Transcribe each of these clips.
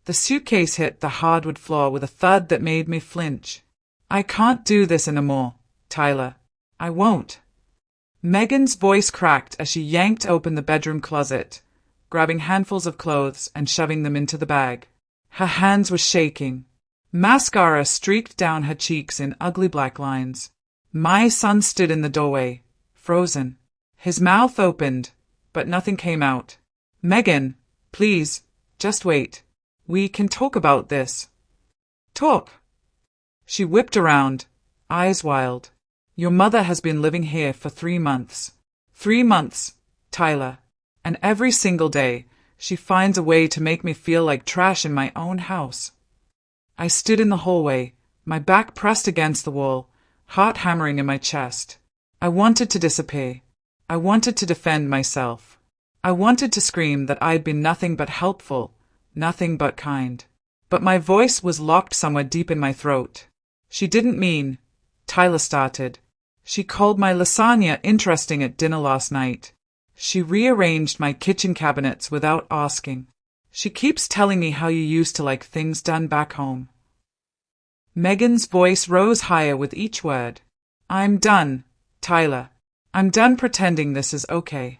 The suitcase hit the hardwood floor with a thud that made me flinch. I can't do this anymore, Tyler. I won't. Megan's voice cracked as she yanked open the bedroom closet, grabbing handfuls of clothes and shoving them into the bag. Her hands were shaking. Mascara streaked down her cheeks in ugly black lines. My son stood in the doorway, frozen. His mouth opened, but nothing came out. Megan, please, just wait. We can talk about this. Talk. She whipped around, eyes wild. Your mother has been living here for 3 months. 3 months, Tyler. And every single day, she finds a way to make me feel like trash in my own house. I stood in the hallway, my back pressed against the wall, heart hammering in my chest. I wanted to disappear. I wanted to defend myself. I wanted to scream that I'd been nothing but helpful, nothing but kind. But my voice was locked somewhere deep in my throat. She didn't mean, Tyler started. She called my lasagna interesting at dinner last night. She rearranged my kitchen cabinets without asking. She keeps telling me how you used to like things done back home. Megan's voice rose higher with each word. I'm done, Tyler. I'm done pretending this is okay.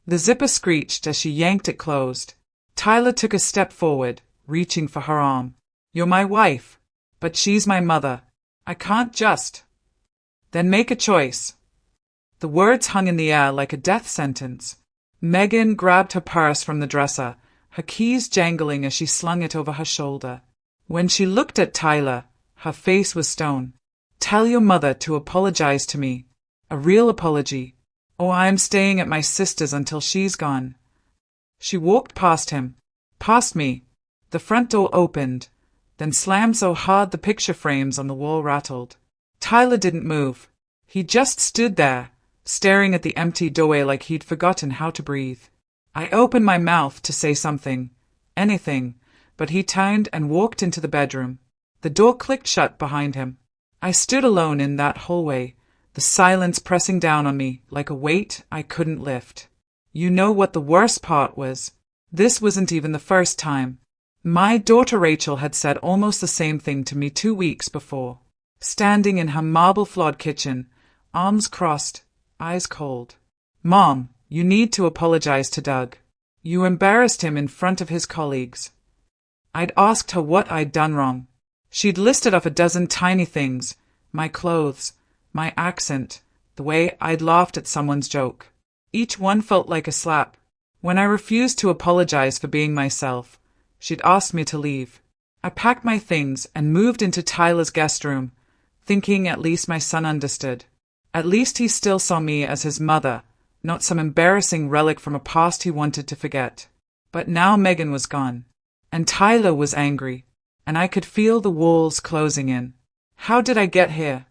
The zipper screeched as she yanked it closed. Tyler took a step forward, reaching for her arm. You're my wife, but she's my mother. I can't just. Then make a choice. The words hung in the air like a death sentence. Megan grabbed her purse from the dresser, her keys jangling as she slung it over her shoulder. When she looked at Tyler, her face was stone. Tell your mother to apologize to me. A real apology. Or I'm staying at my sister's until she's gone. She walked past him, past me. The front door opened, then slammed so hard the picture frames on the wall rattled. Tyler didn't move. He just stood there, staring at the empty doorway like he'd forgotten how to breathe. I opened my mouth to say something, anything, but he turned and walked into the bedroom. The door clicked shut behind him. I stood alone in that hallway, the silence pressing down on me like a weight I couldn't lift. You know what the worst part was? This wasn't even the first time. My daughter Rachel had said almost the same thing to me 2 weeks before. Standing in her marble-floored kitchen, arms crossed, eyes cold. Mom, you need to apologize to Doug. You embarrassed him in front of his colleagues. I'd asked her what I'd done wrong. She'd listed off a dozen tiny things, my clothes, my accent, the way I'd laughed at someone's joke. Each one felt like a slap. When I refused to apologize for being myself, she'd asked me to leave. I packed my things and moved into Tyler's guest room, thinking at least my son understood. At least he still saw me as his mother, not some embarrassing relic from a past he wanted to forget. But now Megan was gone, and Tyler was angry, and I could feel the walls closing in. How did I get here?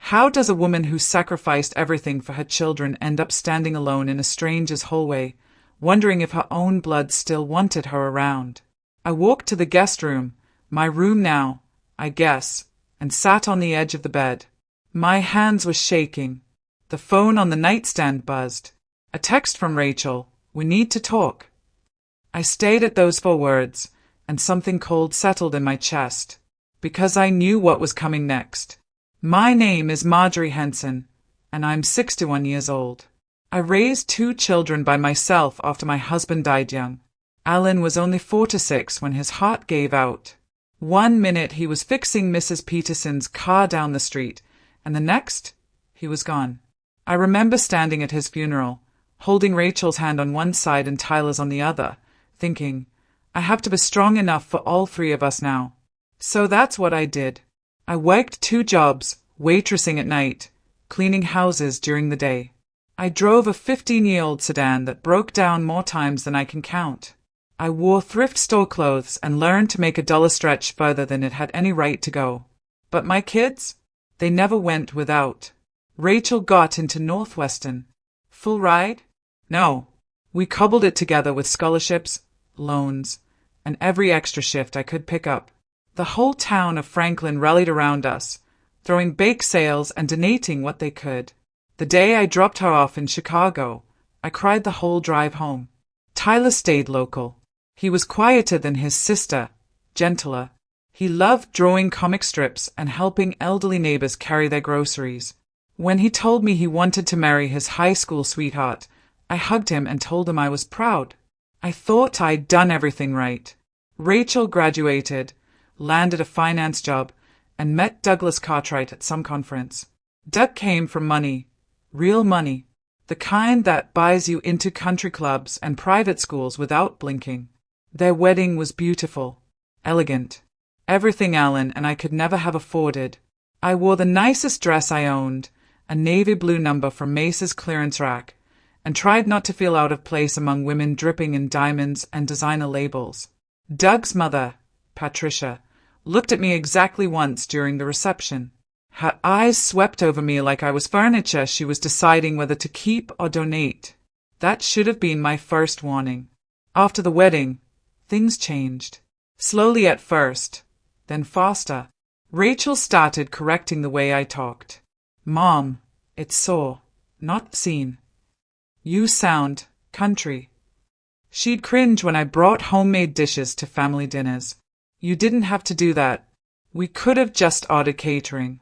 How does a woman who sacrificed everything for her children end up standing alone in a stranger's hallway, wondering if her own blood still wanted her around? I walked to the guest room, my room now, I guess, and sat on the edge of the bed. My hands were shaking. The phone on the nightstand buzzed. A text from Rachel. We need to talk. I stayed at those 4 words, and something cold settled in my chest, because I knew what was coming next. My name is Marjorie Henson, and I'm 61 years old. I raised 2 children by myself after my husband died young. Alan was only 4 to 6 when his heart gave out. 1 minute he was fixing Mrs. Peterson's car down the street, and the next, he was gone. I remember standing at his funeral, holding Rachel's hand on one side and Tyler's on the other, thinking, I have to be strong enough for all 3 of us now. So that's what I did. I worked 2 jobs, waitressing at night, cleaning houses during the day. I drove a 15-year-old sedan that broke down more times than I can count. I wore thrift store clothes and learned to make a dollar stretch further than it had any right to go. But my kids? They never went without. Rachel got into Northwestern. Full ride? No. We cobbled it together with scholarships, loans, and every extra shift I could pick up. The whole town of Franklin rallied around us, throwing bake sales and donating what they could. The day I dropped her off in Chicago, I cried the whole drive home. Tyler stayed local. He was quieter than his sister, gentler. He loved drawing comic strips and helping elderly neighbors carry their groceries. When he told me he wanted to marry his high school sweetheart, I hugged him and told him I was proud. I thought I'd done everything right. Rachel graduated, landed a finance job, and met Douglas Cartwright at some conference. Doug came from money, real money, the kind that buys you into country clubs and private schools without blinking. Their wedding was beautiful, elegant, everything Alan and I could never have afforded. I wore the nicest dress I owned, a navy blue number from Mace's clearance rack, and tried not to feel out of place among women dripping in diamonds and designer labels. Doug's mother, Patricia, looked at me exactly once during the reception. Her eyes swept over me like I was furniture she was deciding whether to keep or donate. That should have been my first warning. After the wedding, things changed. Slowly at first, then faster. Rachel started correcting the way I talked. Mom, it's saw, not seen. You sound country. She'd cringe when I brought homemade dishes to family dinners. You didn't have to do that. We could have just ordered catering.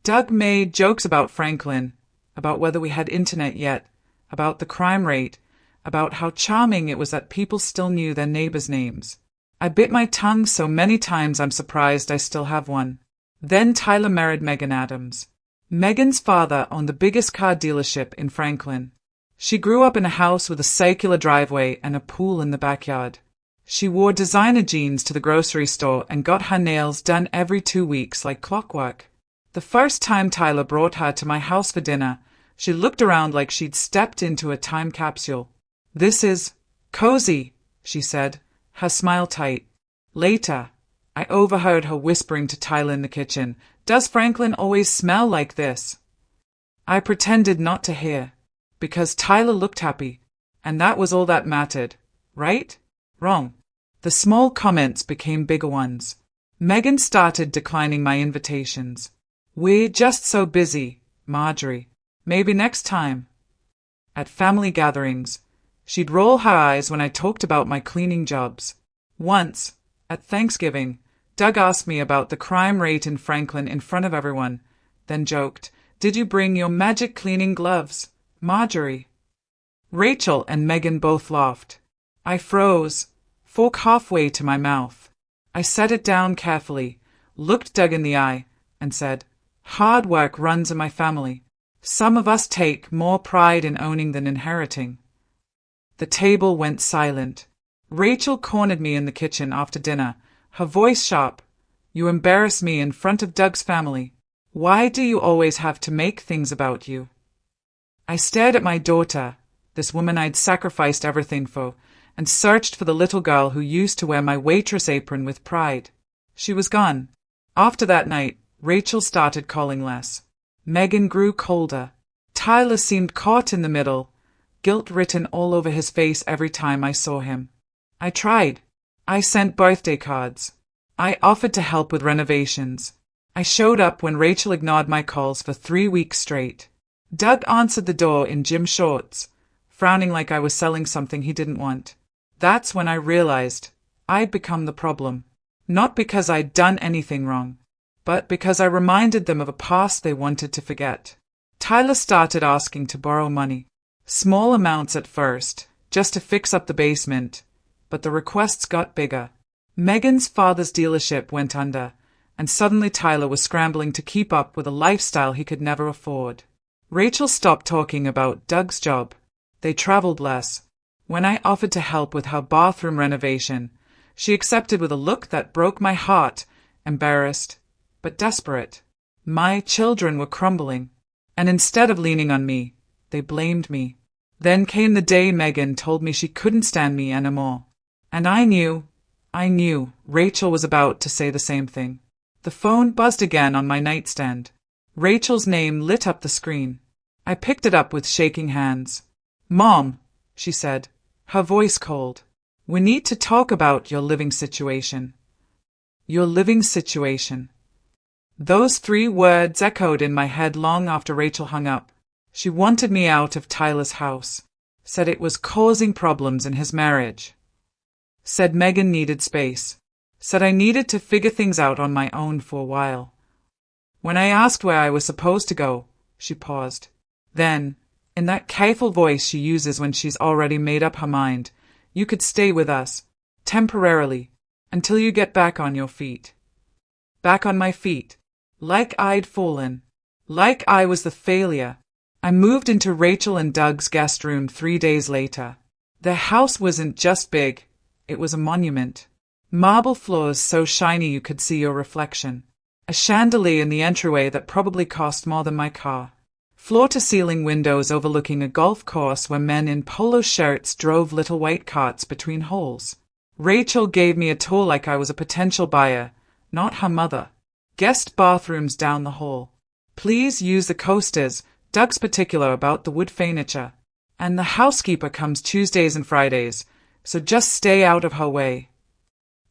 Doug made jokes about Franklin, about whether we had internet yet, about the crime rate, about how charming it was that people still knew their neighbors' names. I bit my tongue so many times I'm surprised I still have one. Then Tyler married Megan Adams. Megan's father owned the biggest car dealership in Franklin. She grew up in a house with a circular driveway and a pool in the backyard. She wore designer jeans to the grocery store and got her nails done every 2 weeks like clockwork. The first time Tyler brought her to my house for dinner, she looked around like she'd stepped into a time capsule. This is cozy, she said, her smile tight. Later, I overheard her whispering to Tyler in the kitchen, "Does Franklin always smell like this?" I pretended not to hear, because Tyler looked happy, and that was all that mattered. Right? Wrong. The small comments became bigger ones. Megan started declining my invitations. "We're just so busy, Marjorie. Maybe next time." At family gatherings, she'd roll her eyes when I talked about my cleaning jobs. Once, at Thanksgiving, Doug asked me about the crime rate in Franklin in front of everyone, then joked, "Did you bring your magic cleaning gloves, Marjorie?" Rachel and Megan both laughed. I froze, fork halfway to my mouth. I set it down carefully, looked Doug in the eye, and said, "Hard work runs in my family. Some of us take more pride in owning than inheriting." The table went silent. Rachel cornered me in the kitchen after dinner, her voice sharp. "You embarrass me in front of Doug's family. Why do you always have to make things about you?" I stared at my daughter, this woman I'd sacrificed everything for, and searched for the little girl who used to wear my waitress apron with pride. She was gone. After that night, Rachel started calling less. Megan grew colder. Tyler seemed caught in the middle, guilt written all over his face every time I saw him. I tried. I sent birthday cards. I offered to help with renovations. I showed up when Rachel ignored my calls for 3 weeks straight. Doug answered the door in gym shorts, frowning like I was selling something he didn't want. That's when I realized I'd become the problem. Not because I'd done anything wrong, but because I reminded them of a past they wanted to forget. Tyler started asking to borrow money. Small amounts at first, just to fix up the basement, but the requests got bigger. Megan's father's dealership went under, and suddenly Tyler was scrambling to keep up with a lifestyle he could never afford. Rachel stopped talking about Doug's job. They traveled less. When I offered to help with her bathroom renovation, she accepted with a look that broke my heart, embarrassed, but desperate. My children were crumbling, and instead of leaning on me, they blamed me. Then came the day Megan told me she couldn't stand me anymore. And I knew Rachel was about to say the same thing. The phone buzzed again on my nightstand. Rachel's name lit up the screen. I picked it up with shaking hands. "Mom," she said, her voice cold. "We need to talk about your living situation." Your living situation. Those 3 words echoed in my head long after Rachel hung up. She wanted me out of Tyler's house. Said it was causing problems in his marriage. Said Megan needed space. Said I needed to figure things out on my own for a while. When I asked where I was supposed to go, she paused. Then, in that careful voice she uses when she's already made up her mind, you could stay with us, temporarily, until you get back on your feet. Back on my feet. Like I'd fallen. Like I was the failure. I moved into Rachel and Doug's guest room 3 days later. Their house wasn't just big, it was a monument. Marble floors so shiny you could see your reflection. A chandelier in the entryway that probably cost more than my car. Floor-to-ceiling windows overlooking a golf course where men in polo shirts drove little white carts between holes. Rachel gave me a tour like I was a potential buyer, not her mother. Guest bathrooms down the hall. Please use the coasters, Doug's particular about the wood furniture. And the housekeeper comes Tuesdays and Fridays, so just stay out of her way.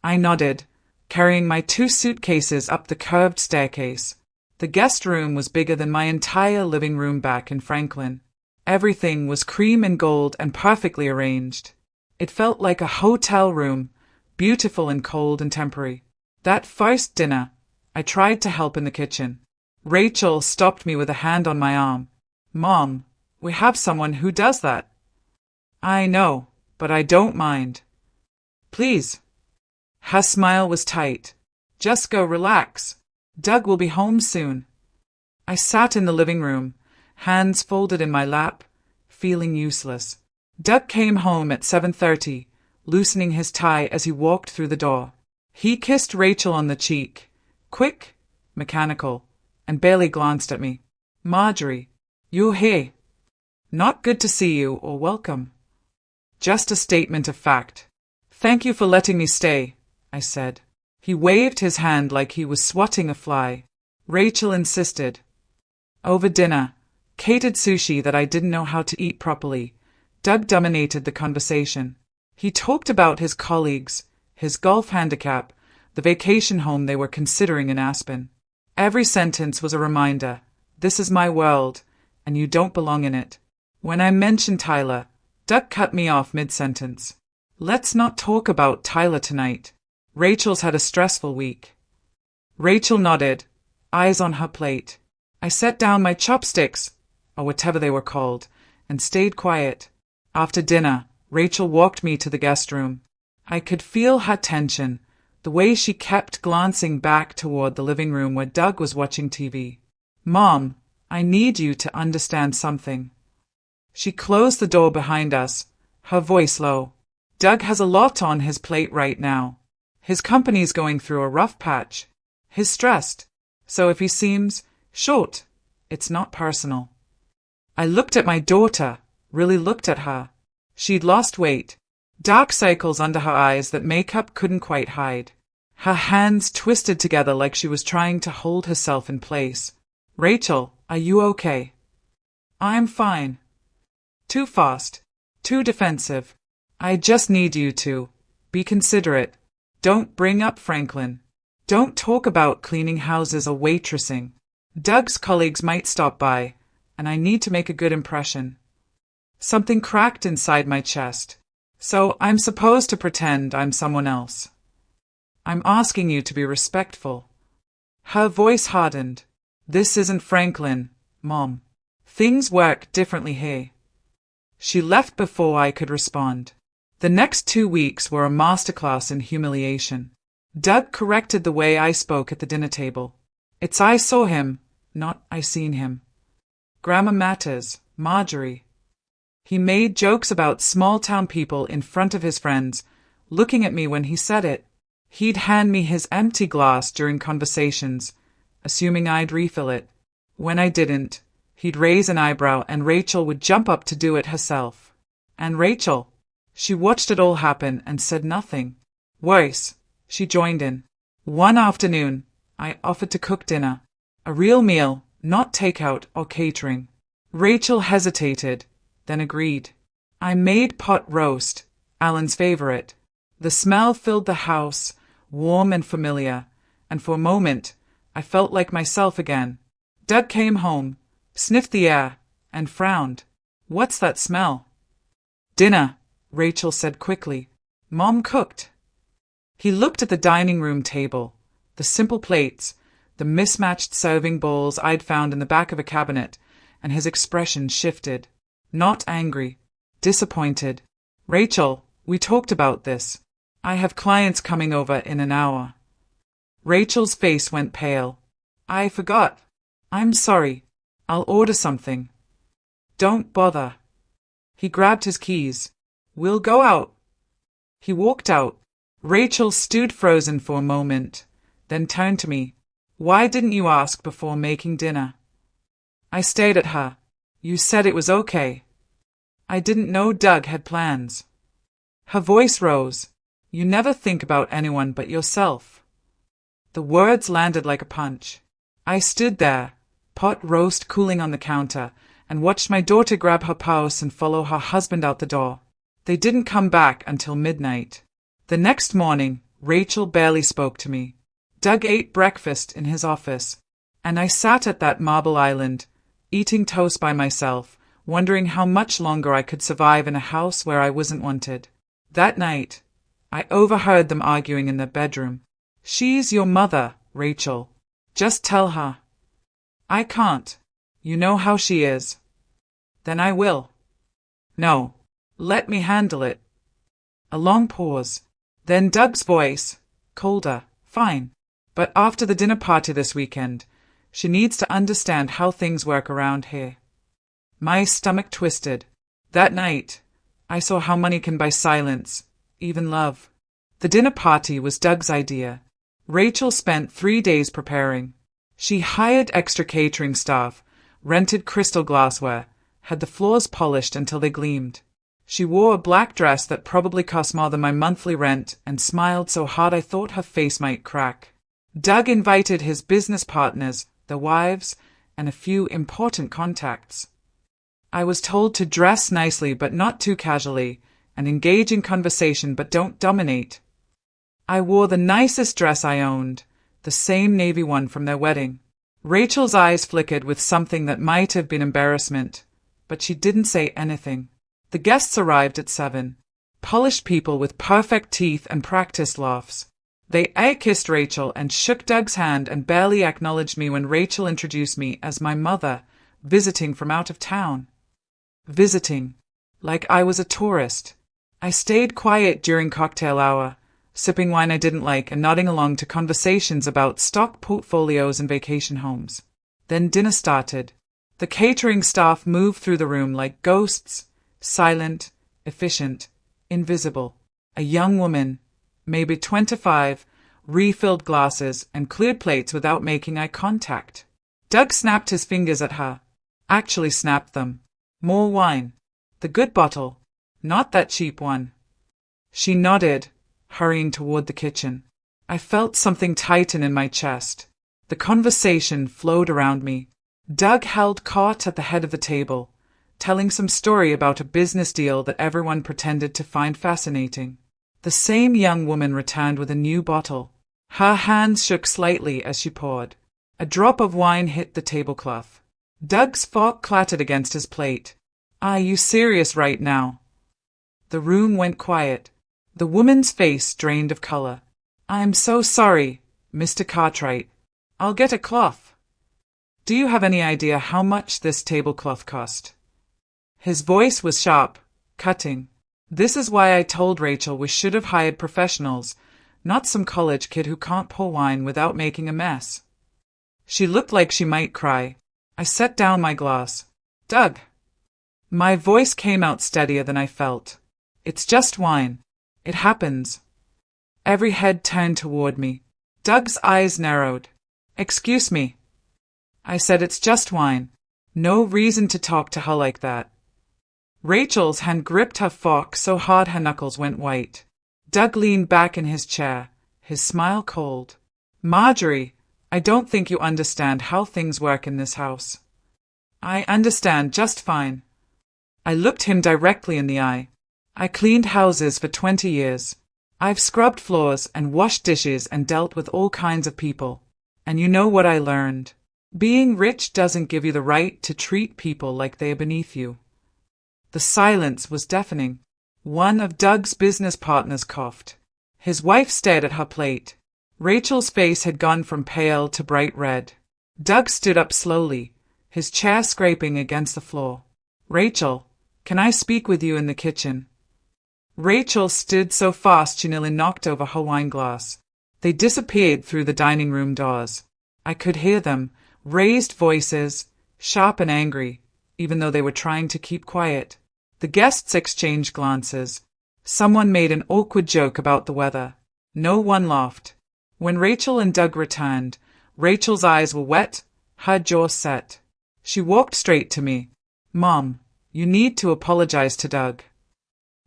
I nodded, carrying my 2 suitcases up the curved staircase. The guest room was bigger than my entire living room back in Franklin. Everything was cream and gold and perfectly arranged. It felt like a hotel room, beautiful and cold and temporary. That first dinner, I tried to help in the kitchen. Rachel stopped me with a hand on my arm. Mom, we have someone who does that. I know, but I don't mind. Please. Her smile was tight. Just go relax. Doug will be home soon. I sat in the living room, hands folded in my lap, feeling useless. Doug came home at 7:30, loosening his tie as he walked through the door. He kissed Rachel on the cheek, quick, mechanical, and barely glanced at me. Marjorie, you're here. Not good to see you or welcome. Just a statement of fact. Thank you for letting me stay, I said. He waved his hand like he was swatting a fly. Rachel insisted. Over dinner, catered sushi that I didn't know how to eat properly, Doug dominated the conversation. He talked about his colleagues, his golf handicap, the vacation home they were considering in Aspen. Every sentence was a reminder, this is my world, and you don't belong in it. When I mentioned Tyler, Doug cut me off mid-sentence. Let's not talk about Tyler tonight. Rachel's had a stressful week. Rachel nodded, eyes on her plate. I set down my chopsticks, or whatever they were called, and stayed quiet. After dinner, Rachel walked me to the guest room. I could feel her tension, the way she kept glancing back toward the living room where Doug was watching TV. Mom, I need you to understand something. She closed the door behind us, her voice low. Doug has a lot on his plate right now. His company's going through a rough patch. He's stressed. So if he seems short, it's not personal. I looked at my daughter, really looked at her. She'd lost weight, dark circles under her eyes that makeup couldn't quite hide. Her hands twisted together like she was trying to hold herself in place. Rachel, are you okay? I'm fine. Too fast. Too defensive. I just need you to be considerate. Don't bring up Franklin. Don't talk about cleaning houses or waitressing. Doug's colleagues might stop by, and I need to make a good impression. Something cracked inside my chest. So I'm supposed to pretend I'm someone else. I'm asking you to be respectful. Her voice hardened. This isn't Franklin, Mom. Things work differently here. She left before I could respond. The next 2 weeks were a masterclass in humiliation. Doug corrected the way I spoke at the dinner table. It's I saw him, not I seen him. Grammar matters, Marjorie. He made jokes about small-town people in front of his friends, looking at me when he said it. He'd hand me his empty glass during conversations, assuming I'd refill it. When I didn't, he'd raise an eyebrow and Rachel would jump up to do it herself. And Rachel, she watched it all happen and said nothing. Worse, she joined in. One afternoon, I offered to cook dinner. A real meal, not takeout or catering. Rachel hesitated, then agreed. I made pot roast, Alan's favorite. The smell filled the house, warm and familiar, and for a moment, I felt like myself again. Doug came home, sniffed the air, and frowned. What's that smell? Dinner, Rachel said quickly. Mom cooked. He looked at the dining room table, the simple plates, the mismatched serving bowls I'd found in the back of a cabinet, and his expression shifted. Not angry, disappointed. Rachel, we talked about this. I have clients coming over in an hour. Rachel's face went pale. I forgot. I'm sorry. I'll order something. Don't bother. He grabbed his keys. We'll go out. He walked out. Rachel stood frozen for a moment, then turned to me. Why didn't you ask before making dinner? I stared at her. You said it was okay. I didn't know Doug had plans. Her voice rose. You never think about anyone but yourself. The words landed like a punch. I stood there, pot roast cooling on the counter, and watched my daughter grab her purse and follow her husband out the door. They didn't come back until midnight. The next morning, Rachel barely spoke to me. Doug ate breakfast in his office, and I sat at that marble island, eating toast by myself, wondering how much longer I could survive in a house where I wasn't wanted. That night, I overheard them arguing in their bedroom. She's your mother, Rachel. Just tell her. I can't. You know how she is. Then I will. No. Let me handle it. A long pause. Then Doug's voice, colder. Fine. But after the dinner party this weekend, she needs to understand how things work around here. My stomach twisted. That night, I saw how money can buy silence, even love. The dinner party was Doug's idea. Rachel spent 3 days preparing. She hired extra catering staff, rented crystal glassware, had the floors polished until they gleamed. She wore a black dress that probably cost more than my monthly rent and smiled so hard I thought her face might crack. Doug invited his business partners, their wives, and a few important contacts. I was told to dress nicely but not too casually, and engage in conversation but don't dominate. I wore the nicest dress I owned, the same navy one from their wedding. Rachel's eyes flickered with something that might have been embarrassment, but she didn't say anything. The guests arrived at 7. Polished people with perfect teeth and practiced laughs. They kissed Rachel and shook Doug's hand and barely acknowledged me when Rachel introduced me as my mother, visiting from out of town. Visiting. Like I was a tourist. I stayed quiet during cocktail hour, sipping wine I didn't like and nodding along to conversations about stock portfolios and vacation homes. Then dinner started. The catering staff moved through the room like ghosts, silent, efficient, invisible. A young woman, maybe 25, refilled glasses and cleared plates without making eye contact. Doug snapped his fingers at her. Actually snapped them. More wine. The good bottle. Not that cheap one. She nodded, hurrying toward the kitchen. I felt something tighten in my chest. The conversation flowed around me. Doug held caught at the head of the table, telling some story about a business deal that everyone pretended to find fascinating. The same young woman returned with a new bottle. Her hands shook slightly as she poured. A drop of wine hit the tablecloth. Doug's fork clattered against his plate. Are you serious right now? The room went quiet. The woman's face drained of color. I'm so sorry, Mr. Cartwright. I'll get a cloth. Do you have any idea how much this tablecloth cost? His voice was sharp, cutting. This is why I told Rachel we should have hired professionals, not some college kid who can't pour wine without making a mess. She looked like she might cry. I set down my glass. Doug. My voice came out steadier than I felt. It's just wine. It happens. Every head turned toward me. Doug's eyes narrowed. Excuse me. I said it's just wine. No reason to talk to her like that. Rachel's hand gripped her fork so hard her knuckles went white. Doug leaned back in his chair, his smile cold. Marjorie, I don't think you understand how things work in this house. I understand just fine. I looked him directly in the eye. I cleaned houses for 20 years. I've scrubbed floors and washed dishes and dealt with all kinds of people. And you know what I learned? Being rich doesn't give you the right to treat people like they are beneath you. The silence was deafening. One of Doug's business partners coughed. His wife stared at her plate. Rachel's face had gone from pale to bright red. Doug stood up slowly, his chair scraping against the floor. Rachel, can I speak with you in the kitchen? Rachel stood so fast she nearly knocked over her wine glass. They disappeared through the dining room doors. I could hear them, raised voices, sharp and angry, even though they were trying to keep quiet. The guests exchanged glances. Someone made an awkward joke about the weather. No one laughed. When Rachel and Doug returned, Rachel's eyes were wet, her jaw set. She walked straight to me. Mom, you need to apologize to Doug.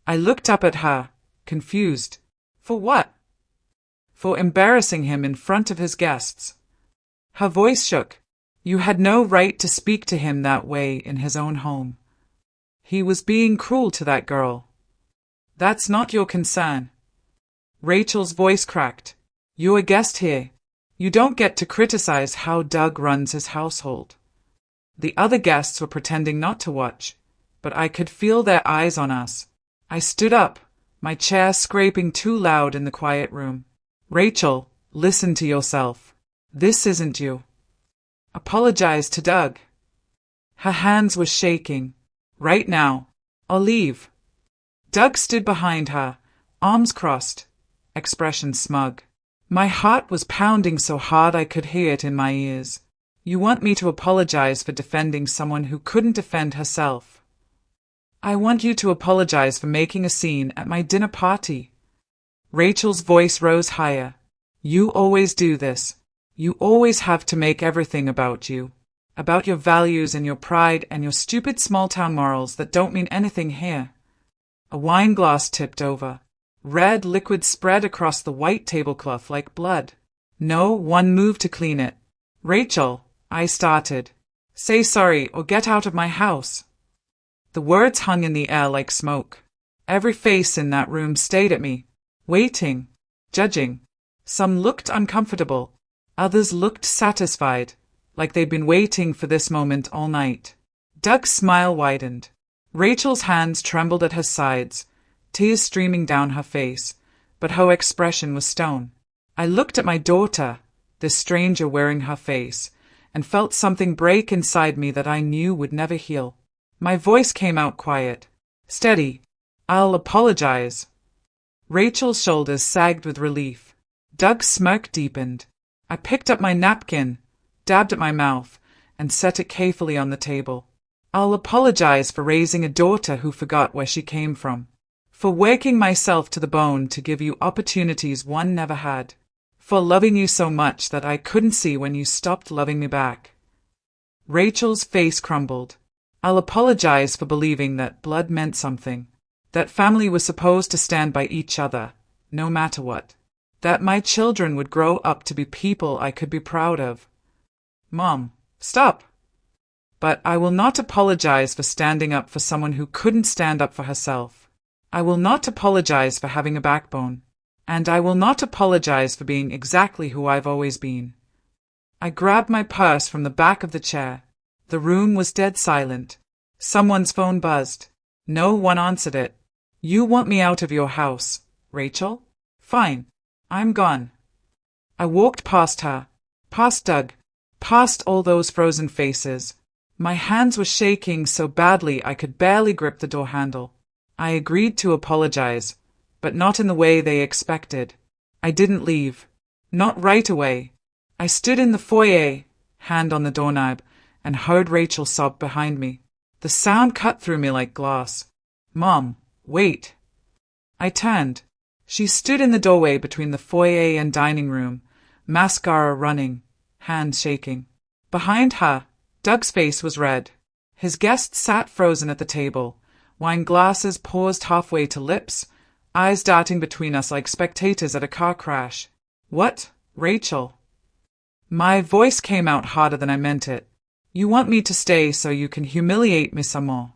I looked up at her, confused. For what? For embarrassing him in front of his guests. Her voice shook. You had no right to speak to him that way in his own home. He was being cruel to that girl. That's not your concern. Rachel's voice cracked. You're a guest here. You don't get to criticize how Doug runs his household. The other guests were pretending not to watch, but I could feel their eyes on us. I stood up, my chair scraping too loud in the quiet room. Rachel, listen to yourself. This isn't you. Apologize to Doug. Her hands were shaking. Right now, or leave. Doug stood behind her, arms crossed, expression smug. My heart was pounding so hard I could hear it in my ears. You want me to apologize for defending someone who couldn't defend herself. I want you to apologize for making a scene at my dinner party. Rachel's voice rose higher. You always do this. You always have to make everything about you. About your values and your pride and your stupid small-town morals that don't mean anything here. A wine glass tipped over. Red liquid spread across the white tablecloth like blood. No one moved to clean it. Rachel, I started. Say sorry or get out of my house. The words hung in the air like smoke. Every face in that room stared at me, waiting, judging. Some looked uncomfortable. Others looked satisfied, like they'd been waiting for this moment all night. Doug's smile widened. Rachel's hands trembled at her sides, tears streaming down her face, but her expression was stone. I looked at my daughter, this stranger wearing her face, and felt something break inside me that I knew would never heal. My voice came out quiet, steady. I'll apologize. Rachel's shoulders sagged with relief. Doug's smirk deepened. I picked up my napkin, dabbed at my mouth, and set it carefully on the table. I'll apologize for raising a daughter who forgot where she came from. For working myself to the bone to give you opportunities one never had. For loving you so much that I couldn't see when you stopped loving me back. Rachel's face crumbled. I'll apologize for believing that blood meant something. That family was supposed to stand by each other, no matter what. That my children would grow up to be people I could be proud of. Mom, stop! But I will not apologize for standing up for someone who couldn't stand up for herself. I will not apologize for having a backbone. And I will not apologize for being exactly who I've always been. I grabbed my purse from the back of the chair. The room was dead silent. Someone's phone buzzed. No one answered it. You want me out of your house, Rachel? Fine. I'm gone. I walked past her, past Doug, past all those frozen faces. My hands were shaking so badly I could barely grip the door handle. I agreed to apologize, but not in the way they expected. I didn't leave. Not right away. I stood in the foyer, hand on the doorknob, and heard Rachel sob behind me. The sound cut through me like glass. Mom, wait. I turned. She stood in the doorway between the foyer and dining room, mascara running, hands shaking. Behind her, Doug's face was red. His guests sat frozen at the table, wine glasses paused halfway to lips, eyes darting between us like spectators at a car crash. What, Rachel? My voice came out harder than I meant it. You want me to stay so you can humiliate me some more?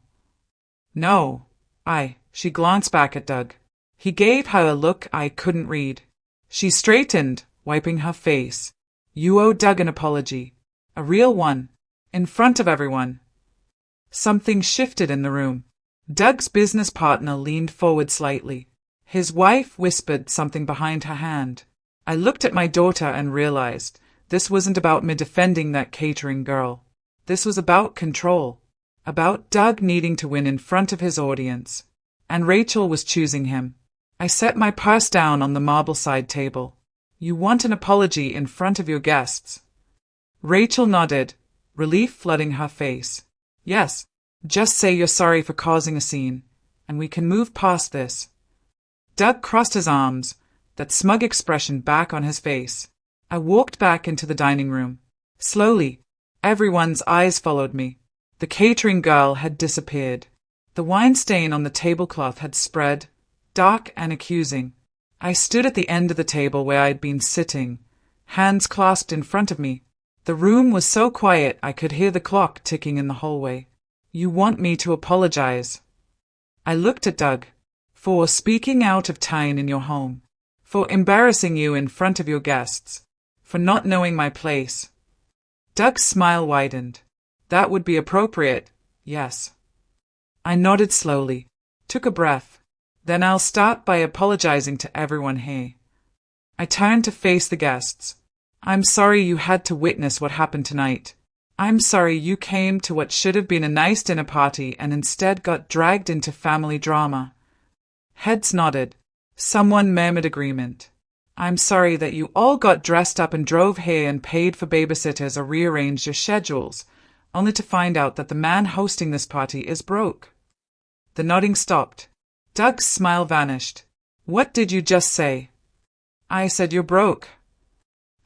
No, she glanced back at Doug. He gave her a look I couldn't read. She straightened, wiping her face. You owe Doug an apology. A real one. In front of everyone. Something shifted in the room. Doug's business partner leaned forward slightly. His wife whispered something behind her hand. I looked at my daughter and realized this wasn't about me defending that catering girl. This was about control. About Doug needing to win in front of his audience. And Rachel was choosing him. I set my purse down on the marble side table. You want an apology in front of your guests? Rachel nodded, relief flooding her face. Yes, just say you're sorry for causing a scene, and we can move past this. Doug crossed his arms, that smug expression back on his face. I walked back into the dining room. Slowly, everyone's eyes followed me. The catering girl had disappeared. The wine stain on the tablecloth had spread, dark and accusing. I stood at the end of the table where I'd been sitting, hands clasped in front of me. The room was so quiet I could hear the clock ticking in the hallway. You want me to apologize? I looked at Doug. For speaking out of turn in your home. For embarrassing you in front of your guests. For not knowing my place. Doug's smile widened. That would be appropriate, yes. I nodded slowly, took a breath. Then I'll start by apologizing to everyone here. I turned to face the guests. I'm sorry you had to witness what happened tonight. I'm sorry you came to what should have been a nice dinner party and instead got dragged into family drama. Heads nodded. Someone murmured agreement. I'm sorry that you all got dressed up and drove here and paid for babysitters or rearranged your schedules, only to find out that the man hosting this party is broke. The nodding stopped. Doug's smile vanished. What did you just say? I said you're broke.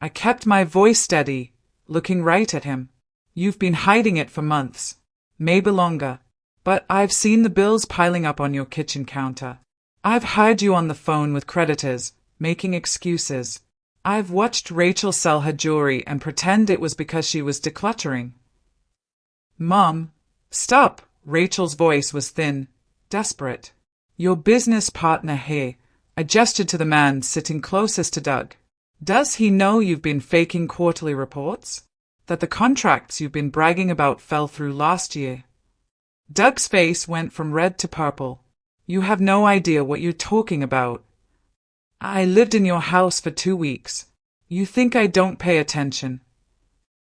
I kept my voice steady, looking right at him. You've been hiding it for months, maybe longer, but I've seen the bills piling up on your kitchen counter. I've heard you on the phone with creditors, making excuses. I've watched Rachel sell her jewelry and pretend it was because she was decluttering. Mom, stop! Rachel's voice was thin, desperate. Your business partner here. I gestured to the man sitting closest to Doug. Does he know you've been faking quarterly reports? That the contracts you've been bragging about fell through last year? Doug's face went from red to purple. You have no idea what you're talking about. I lived in your house for 2 weeks. You think I don't pay attention?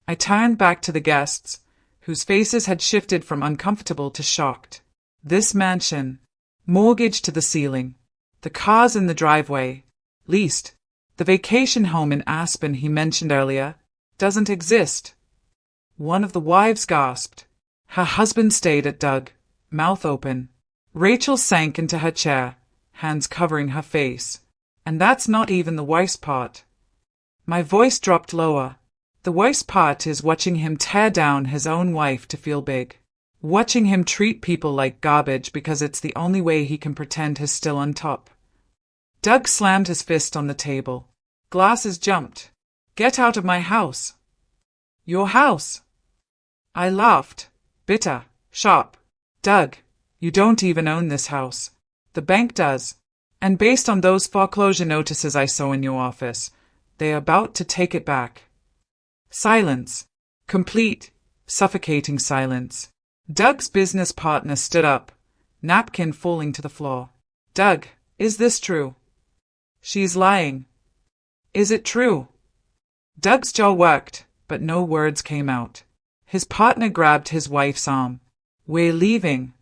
I turned back to the guests, whose faces had shifted from uncomfortable to shocked. This mansion, mortgaged to the ceiling, the cars in the driveway, leased, the vacation home in Aspen he mentioned earlier, doesn't exist. One of the wives gasped. Her husband stayed at Doug, mouth open. Rachel sank into her chair, hands covering her face. And that's not even the worst part. My voice dropped lower. The worst part is watching him tear down his own wife to feel big. Watching him treat people like garbage because it's the only way he can pretend he's still on top. Doug slammed his fist on the table. Glasses jumped. Get out of my house. Your house. I laughed, bitter, sharp. Doug, you don't even own this house. The bank does. And based on those foreclosure notices I saw in your office, they're about to take it back. Silence. Complete, suffocating silence. Doug's business partner stood up, napkin falling to the floor. Doug, is this true? She's lying. Is it true? Doug's jaw worked, but no words came out. His partner grabbed his wife's arm. We're leaving.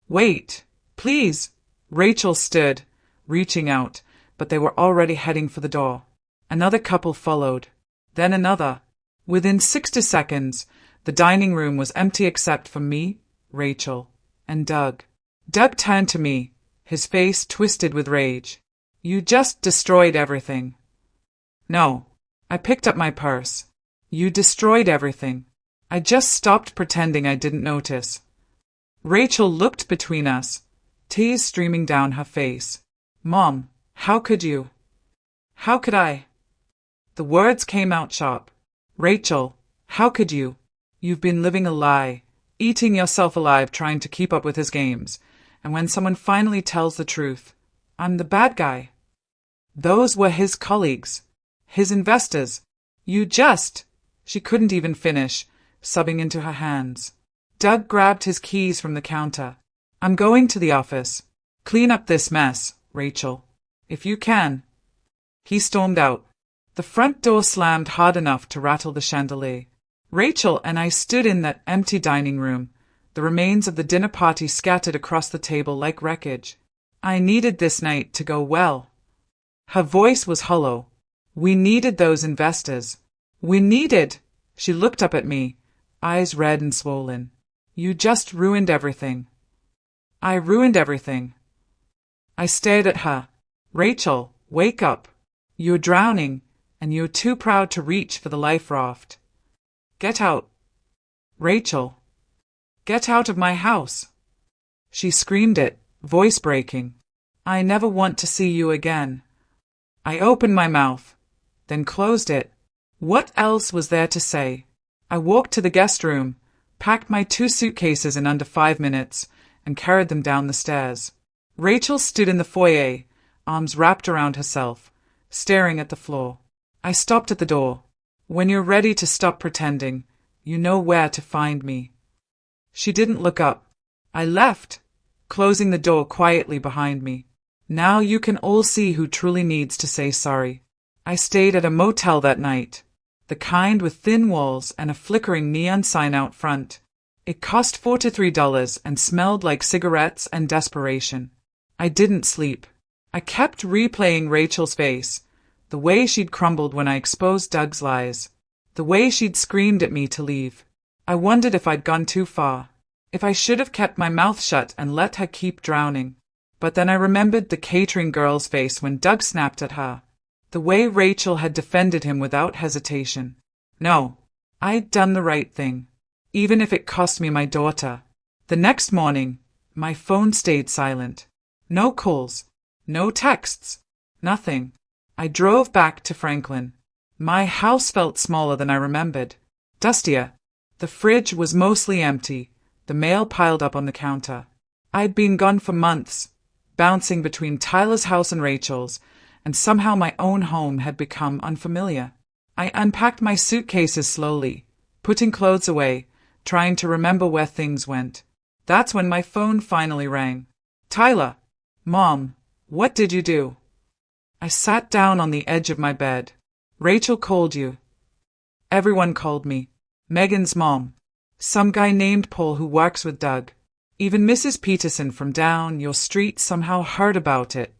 Wait, please. Rachel stood, reaching out, but they were already heading for the door. Another couple followed, then another. Within 60 seconds, the dining room was empty except for me, Rachel, and Doug. Doug turned to me, his face twisted with rage. You just destroyed everything. No. I picked up my purse. You destroyed everything. I just stopped pretending I didn't notice. Rachel looked between us, tears streaming down her face. Mom, how could you? How could I? The words came out sharp. Rachel, how could you? You've been living a lie, eating yourself alive trying to keep up with his games, and when someone finally tells the truth, I'm the bad guy. Those were his colleagues, his investors. You just... She couldn't even finish, sobbing into her hands. Doug grabbed his keys from the counter. I'm going to the office. Clean up this mess, Rachel. If you can. He stormed out. The front door slammed hard enough to rattle the chandelier. Rachel and I stood in that empty dining room, the remains of the dinner party scattered across the table like wreckage. I needed this night to go well. Her voice was hollow. We needed those investors. We needed. She looked up at me, eyes red and swollen. You just ruined everything. I ruined everything. I stared at her. Rachel, wake up. You're drowning, and you're too proud to reach for the life raft. Get out. Rachel. Get out of my house. She screamed it, voice breaking. I never want to see you again. I opened my mouth, then closed it. What else was there to say? I walked to the guest room, packed my 2 suitcases in under 5 minutes, and carried them down the stairs. Rachel stood in the foyer, arms wrapped around herself, staring at the floor. I stopped at the door. When you're ready to stop pretending, you know where to find me. She didn't look up. I left, closing the door quietly behind me. Now you can all see who truly needs to say sorry. I stayed at a motel that night, the kind with thin walls and a flickering neon sign out front. It cost $43 and smelled like cigarettes and desperation. I didn't sleep. I kept replaying Rachel's face, the way she'd crumbled when I exposed Doug's lies, the way she'd screamed at me to leave. I wondered if I'd gone too far, if I should have kept my mouth shut and let her keep drowning. But then I remembered the catering girl's face when Doug snapped at her, the way Rachel had defended him without hesitation. No, I'd done the right thing, even if it cost me my daughter. The next morning, my phone stayed silent. No calls, no texts, nothing. I drove back to Franklin. My house felt smaller than I remembered, dustier. The fridge was mostly empty, the mail piled up on the counter. I'd been gone for months, bouncing between Tyler's house and Rachel's, and somehow my own home had become unfamiliar. I unpacked my suitcases slowly, putting clothes away, trying to remember where things went. That's when my phone finally rang. Tyler. Mom, what did you do? I sat down on the edge of my bed. Rachel called you. Everyone called me. Megan's mom. Some guy named Paul who works with Doug. Even Mrs. Peterson from down your street somehow heard about it.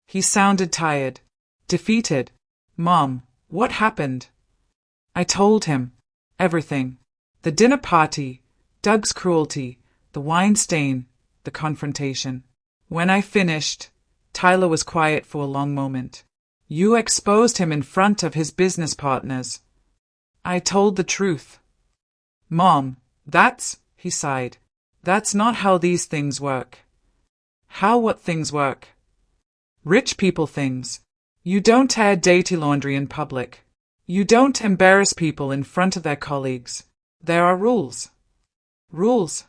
He sounded tired, defeated. Mom, what happened? I told him. Everything. The dinner party, Doug's cruelty, the wine stain, the confrontation. When I finished, Tyler was quiet for a long moment. You exposed him in front of his business partners. I told the truth. Mom, he sighed. That's not how these things work. How what things work? Rich people things. You don't air dirty laundry in public. You don't embarrass people in front of their colleagues. There are rules. Rules.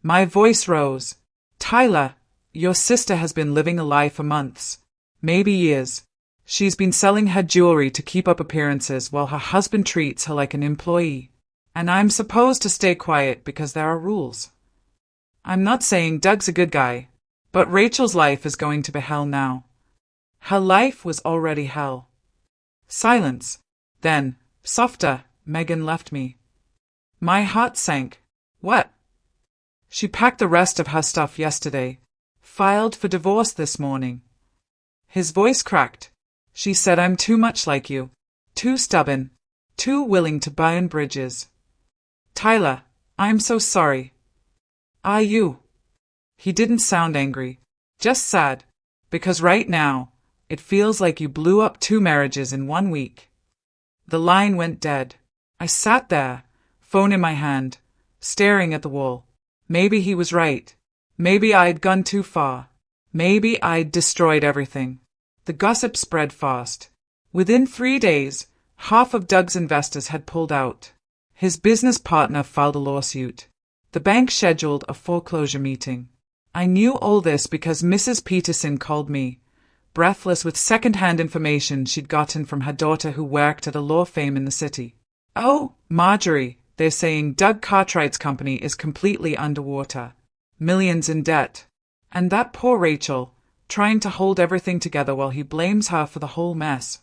My voice rose. Tyler, your sister has been living a lie for months, maybe years. She's been selling her jewelry to keep up appearances while her husband treats her like an employee. And I'm supposed to stay quiet because there are rules. I'm not saying Doug's a good guy, but Rachel's life is going to be hell now. Her life was already hell. Silence. Then, softer, Megan left me. My heart sank. What? She packed the rest of her stuff yesterday. Filed for divorce this morning. His voice cracked. She said I'm too much like you. Too stubborn. Too willing to burn bridges. Tyler, I'm so sorry. Are you? He didn't sound angry. Just sad. Because right now, it feels like you blew up 2 marriages in 1 week. The line went dead. I sat there, phone in my hand, staring at the wall. Maybe he was right. Maybe I'd gone too far. Maybe I'd destroyed everything. The gossip spread fast. Within 3 days, half of Doug's investors had pulled out. His business partner filed a lawsuit. The bank scheduled a foreclosure meeting. I knew all this because Mrs. Peterson called me, breathless with second-hand information she'd gotten from her daughter who worked at a law firm in the city. Oh, Marjorie, they're saying Doug Cartwright's company is completely underwater. Millions in debt. And that poor Rachel, trying to hold everything together while he blames her for the whole mess.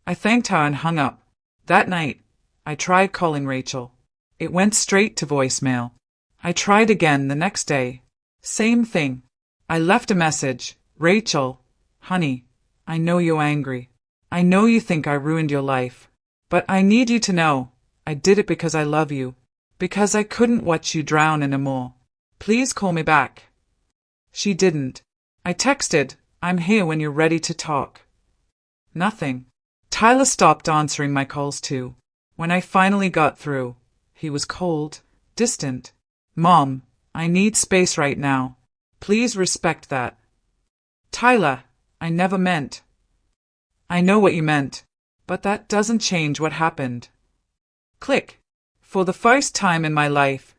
I thanked her and hung up. That night, I tried calling Rachel. It went straight to voicemail. I tried again the next day. Same thing. I left a message. Rachel, honey, I know you're angry. I know you think I ruined your life. But I need you to know, I did it because I love you. Because I couldn't watch you drown anymore. Please call me back. She didn't. I texted, I'm here when you're ready to talk. Nothing. Tyler stopped answering my calls too. When I finally got through, he was cold, distant. Mom, I need space right now. Please respect that. Tyler, I never meant. I know what you meant, but that doesn't change what happened. Click. For the first time in my life,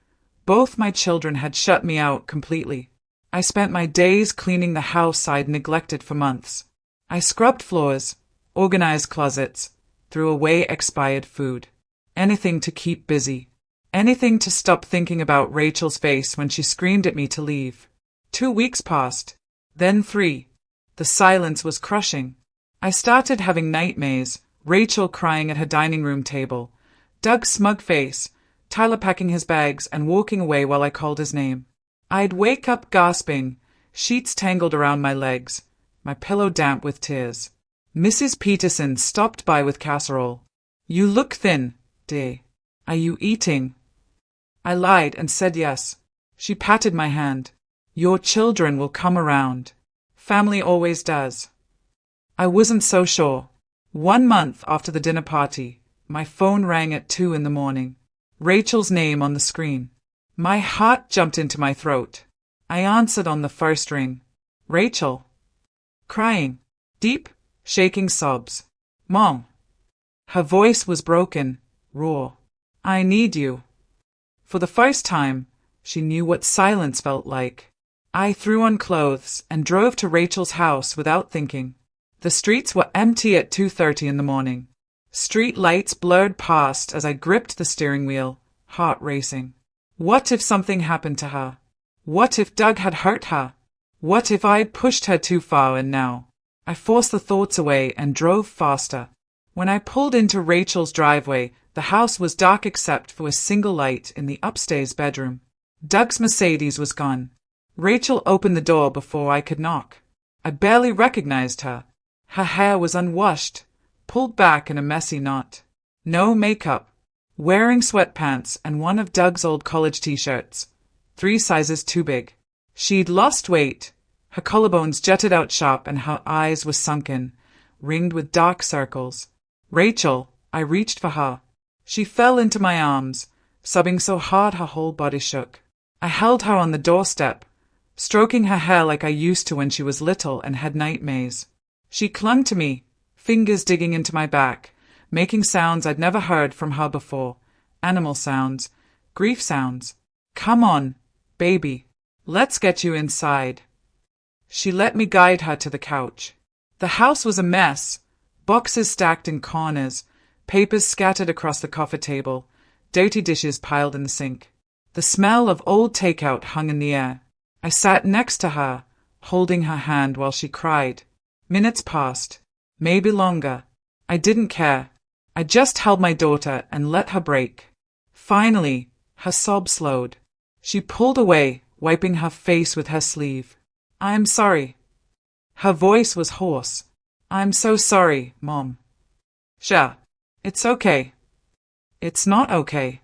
both my children had shut me out completely. I spent my days cleaning the house I'd neglected for months. I scrubbed floors, organized closets, threw away expired food. Anything to keep busy. Anything to stop thinking about Rachel's face when she screamed at me to leave. 2 weeks passed. Then 3. The silence was crushing. I started having nightmares. Rachel crying at her dining room table. Doug's smug face. Tyler packing his bags and walking away while I called his name. I'd wake up gasping, sheets tangled around my legs, my pillow damp with tears. Mrs. Peterson stopped by with casserole. You look thin, dear. Are you eating? I lied and said yes. She patted my hand. Your children will come around. Family always does. I wasn't so sure. 1 month after the dinner party, my phone rang at 2 in the morning. Rachel's name on the screen. My heart jumped into my throat. I answered on the first ring. Rachel. Crying. Deep, shaking sobs. Mom. Her voice was broken, raw. I need you. For the first time, she knew what silence felt like. I threw on clothes and drove to Rachel's house without thinking. The streets were empty at 2:30 in the morning. Street lights blurred past as I gripped the steering wheel, heart racing. What if something happened to her? What if Doug had hurt her? What if I'd pushed her too far and now? I forced the thoughts away and drove faster. When I pulled into Rachel's driveway, the house was dark except for a single light in the upstairs bedroom. Doug's Mercedes was gone. Rachel opened the door before I could knock. I barely recognized her. Her hair was unwashed, pulled back in a messy knot. No makeup. Wearing sweatpants and one of Doug's old college t-shirts. 3 sizes too big. She'd lost weight. Her collarbones jutted out sharp and her eyes were sunken, ringed with dark circles. Rachel, I reached for her. She fell into my arms, sobbing so hard her whole body shook. I held her on the doorstep, stroking her hair like I used to when she was little and had nightmares. She clung to me, fingers digging into my back, making sounds I'd never heard from her before. Animal sounds, grief sounds. Come on, baby. Let's get you inside. She let me guide her to the couch. The house was a mess. Boxes stacked in corners, papers scattered across the coffee table, dirty dishes piled in the sink. The smell of old takeout hung in the air. I sat next to her, holding her hand while she cried. Minutes passed, maybe longer. I didn't care. I just held my daughter and let her break. Finally, her sobs slowed. She pulled away, wiping her face with her sleeve. I'm sorry. Her voice was hoarse. I'm so sorry, Mom. Sure. It's okay. It's not okay.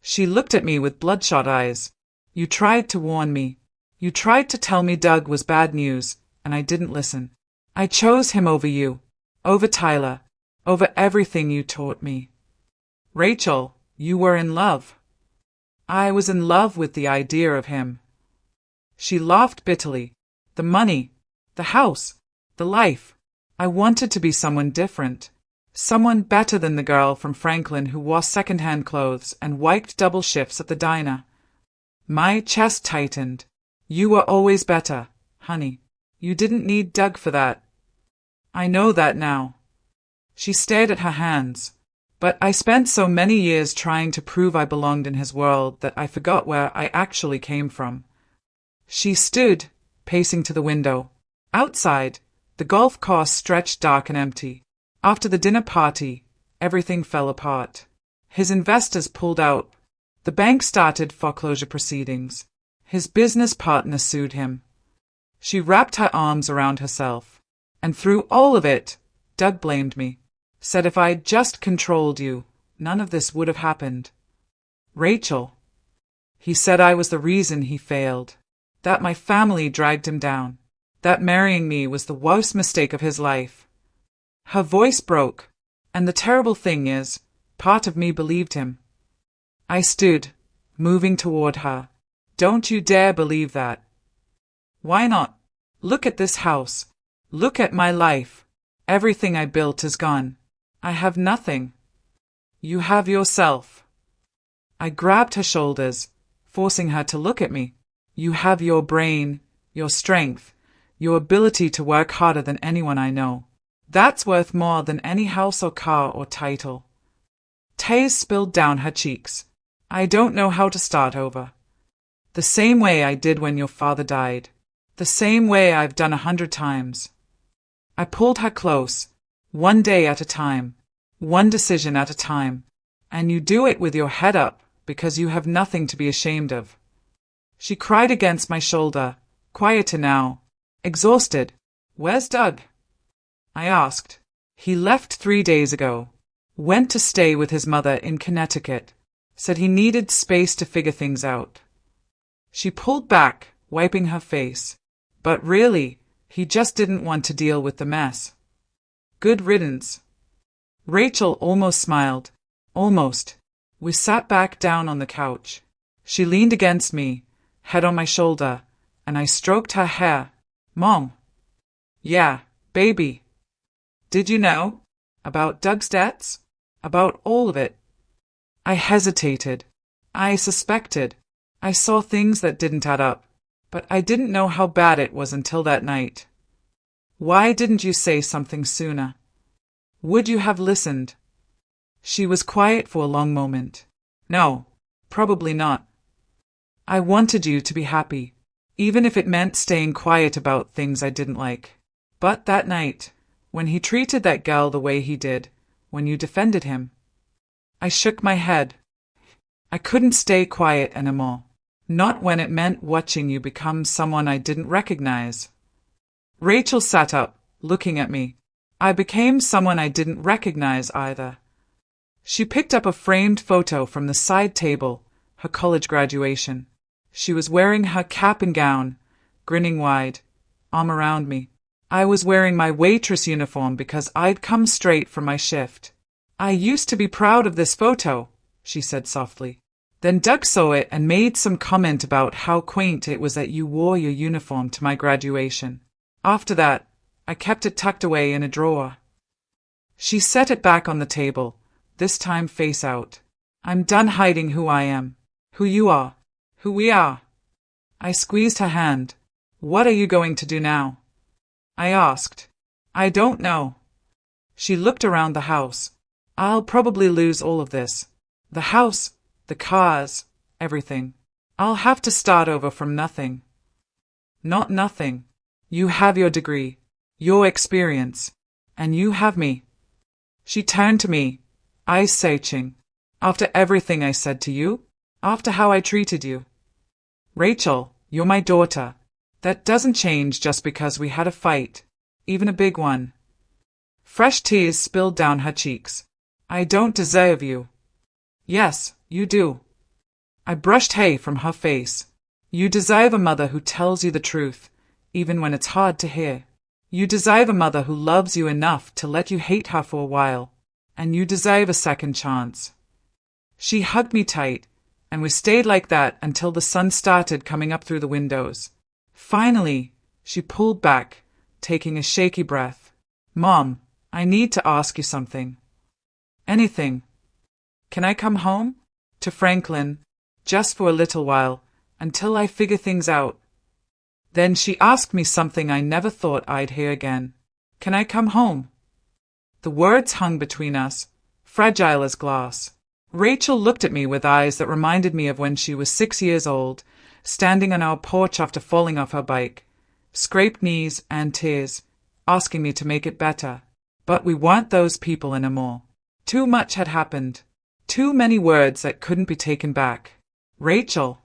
She looked at me with bloodshot eyes. You tried to warn me. You tried to tell me Doug was bad news, and I didn't listen. I chose him over you, over Tyler, over everything you taught me. Rachel, you were in love. I was in love with the idea of him. She laughed bitterly. The money, the house, the life. I wanted to be someone different. Someone better than the girl from Franklin who wore second-hand clothes and worked double shifts at the diner. My chest tightened. You were always better, honey. You didn't need Doug for that. I know that now. She stared at her hands. But I spent so many years trying to prove I belonged in his world that I forgot where I actually came from. She stood, pacing to the window. Outside, the golf course stretched dark and empty. After the dinner party, everything fell apart. His investors pulled out. The bank started foreclosure proceedings. His business partner sued him. She wrapped her arms around herself. And through all of it, Doug blamed me. Said if I'd just controlled you, none of this would have happened. Rachel. He said I was the reason he failed. That my family dragged him down. That marrying me was the worst mistake of his life. Her voice broke, and the terrible thing is, part of me believed him. I stood, moving toward her. Don't you dare believe that. Why not? Look at this house. Look at my life. Everything I built is gone. I have nothing. You have yourself. I grabbed her shoulders, forcing her to look at me. You have your brain, your strength, your ability to work harder than anyone I know. That's worth more than any house or car or title. Tears spilled down her cheeks. I don't know how to start over. The same way I did when your father died. The same way I've done 100 times. I pulled her close, one day at a time, one decision at a time, and you do it with your head up because you have nothing to be ashamed of. She cried against my shoulder, quieter now, exhausted. Where's Doug? I asked. He left 3 days ago. Went to stay with his mother in Connecticut. Said he needed space to figure things out. She pulled back, wiping her face. But really, he just didn't want to deal with the mess. Good riddance. Rachel almost smiled. Almost. We sat back down on the couch. She leaned against me, head on my shoulder, and I stroked her hair. Mom. Yeah, baby. Did you know? About Doug's debts? About all of it? I hesitated. I suspected. I saw things that didn't add up, but I didn't know how bad it was until that night. Why didn't you say something sooner? Would you have listened? She was quiet for a long moment. No, probably not. I wanted you to be happy, even if it meant staying quiet about things I didn't like. But that night, when he treated that girl the way he did, when you defended him, I shook my head. I couldn't stay quiet anymore. Not when it meant watching you become someone I didn't recognize. Rachel sat up, looking at me. I became someone I didn't recognize either. She picked up a framed photo from the side table, her college graduation. She was wearing her cap and gown, grinning wide, arm around me. I was wearing my waitress uniform because I'd come straight from my shift. I used to be proud of this photo, she said softly. Then Doug saw it and made some comment about how quaint it was that you wore your uniform to my graduation. After that, I kept it tucked away in a drawer. She set it back on the table, this time face out. I'm done hiding who I am, who you are, who we are. I squeezed her hand. What are you going to do now? I asked. I don't know. She looked around the house. I'll probably lose all of this. The house, the cars, everything. I'll have to start over from nothing. Not nothing. You have your degree, your experience, and you have me. She turned to me, eyes searching. After everything I said to you? After how I treated you? Rachel, you're my daughter. That doesn't change just because we had a fight, even a big one. Fresh tears spilled down her cheeks. I don't deserve you. Yes, you do. I brushed hay from her face. You deserve a mother who tells you the truth, even when it's hard to hear. You deserve a mother who loves you enough to let you hate her for a while, and you deserve a second chance. She hugged me tight, and we stayed like that until the sun started coming up through the windows. Finally, she pulled back, taking a shaky breath. Mom, I need to ask you something. Anything. Can I come home? To Franklin, just for a little while, until I figure things out. Then she asked me something I never thought I'd hear again. Can I come home? The words hung between us, fragile as glass. Rachel looked at me with eyes that reminded me of when she was 6 years old, standing on our porch after falling off her bike, scraped knees and tears, asking me to make it better. But we weren't those people anymore. Too much had happened. Too many words that couldn't be taken back. Rachel.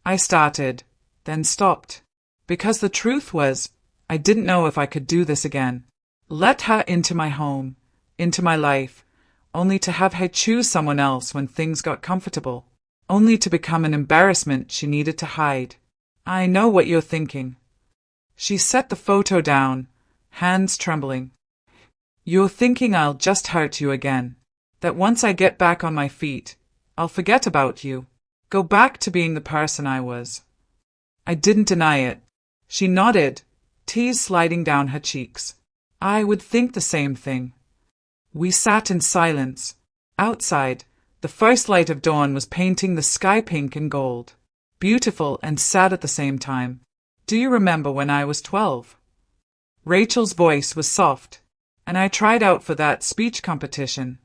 I started, then stopped. Because the truth was, I didn't know if I could do this again. Let her into my home, into my life, only to have her choose someone else when things got comfortable, only to become an embarrassment she needed to hide. I know what you're thinking. She set the photo down, hands trembling. You're thinking I'll just hurt you again. That once I get back on my feet, I'll forget about you. Go back to being the person I was. I didn't deny it. She nodded, tears sliding down her cheeks. I would think the same thing. We sat in silence. Outside, the first light of dawn was painting the sky pink and gold, beautiful and sad at the same time. Do you remember when I was 12? Rachel's voice was soft, and I tried out for that speech competition.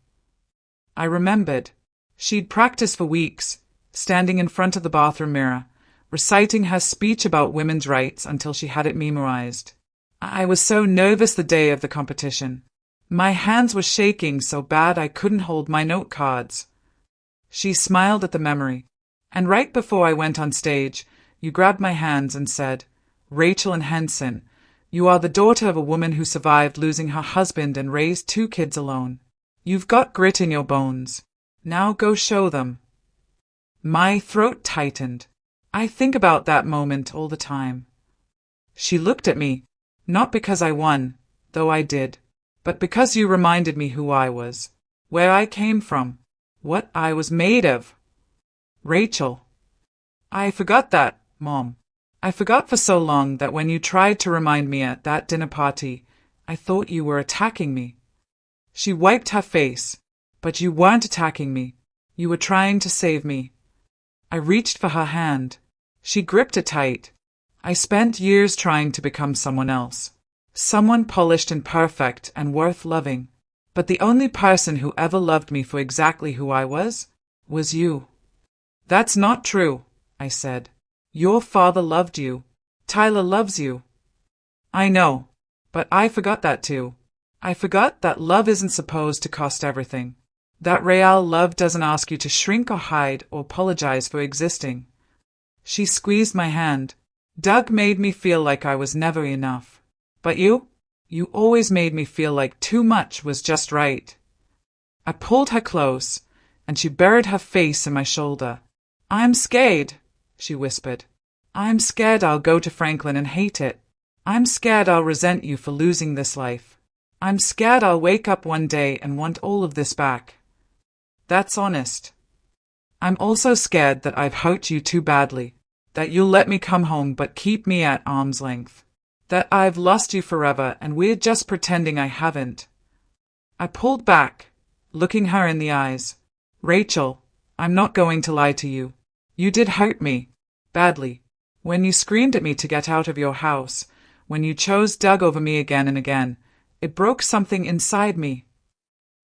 I remembered. She'd practiced for weeks, standing in front of the bathroom mirror, reciting her speech about women's rights until she had it memorized. I was so nervous the day of the competition. My hands were shaking so bad I couldn't hold my note cards. She smiled at the memory, and right before I went on stage, you grabbed my hands and said, Rachel and Henson, you are the daughter of a woman who survived losing her husband and raised 2 kids alone. You've got grit in your bones. Now go show them. My throat tightened. I think about that moment all the time. She looked at me, not because I won, though I did, but because you reminded me who I was, where I came from, what I was made of. Rachel. I forgot that, Mom. I forgot for so long that when you tried to remind me at that dinner party, I thought you were attacking me. She wiped her face. But you weren't attacking me. You were trying to save me. I reached for her hand. She gripped it tight. I spent years trying to become someone else. Someone polished and perfect and worth loving. But the only person who ever loved me for exactly who I was you. That's not true, I said. Your father loved you. Tyler loves you. I know, but I forgot that too. I forgot that love isn't supposed to cost everything. That real love doesn't ask you to shrink or hide or apologize for existing. She squeezed my hand. Doug made me feel like I was never enough. But you always made me feel like too much was just right. I pulled her close, and she buried her face in my shoulder. I'm scared, she whispered. I'm scared I'll go to Franklin and hate it. I'm scared I'll resent you for losing this life. I'm scared I'll wake up one day and want all of this back. That's honest. I'm also scared that I've hurt you too badly, that you'll let me come home but keep me at arm's length, that I've lost you forever and we're just pretending I haven't. I pulled back, looking her in the eyes. Rachel, I'm not going to lie to you. You did hurt me, badly. When you screamed at me to get out of your house, when you chose Doug over me again and again, it broke something inside me.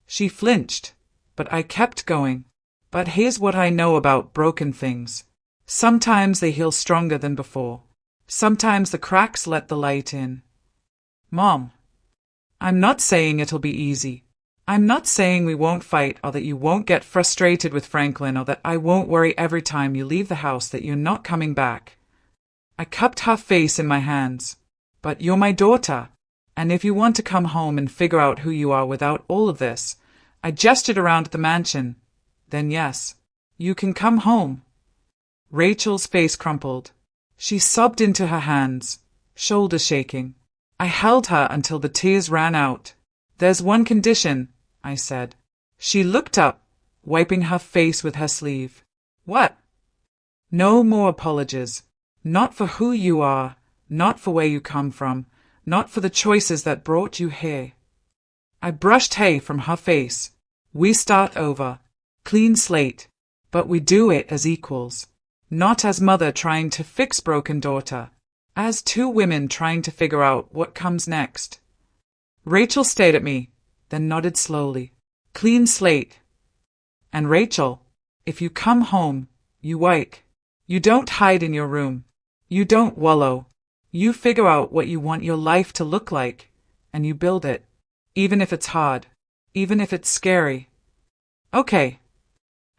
She flinched, but I kept going. But here's what I know about broken things. Sometimes they heal stronger than before. Sometimes the cracks let the light in. Mom, I'm not saying it'll be easy. I'm not saying we won't fight or that you won't get frustrated with Franklin or that I won't worry every time you leave the house that you're not coming back. I cupped her face in my hands. But you're my daughter, and if you want to come home and figure out who you are without all of this, I gestured around at the mansion. Then yes, you can come home. Rachel's face crumpled. She sobbed into her hands, shoulders shaking. I held her until the tears ran out. There's one condition, I said. She looked up, wiping her face with her sleeve. What? No more apologies. Not for who you are, not for where you come from, not for the choices that brought you here. I brushed hay from her face. We start over. Clean slate. But we do it as equals. Not as mother trying to fix broken daughter. As 2 women trying to figure out what comes next. Rachel stared at me, then nodded slowly. Clean slate. And Rachel, if you come home, you work. You don't hide in your room. You don't wallow. You figure out what you want your life to look like, and you build it. Even if it's hard. Even if it's scary. Okay.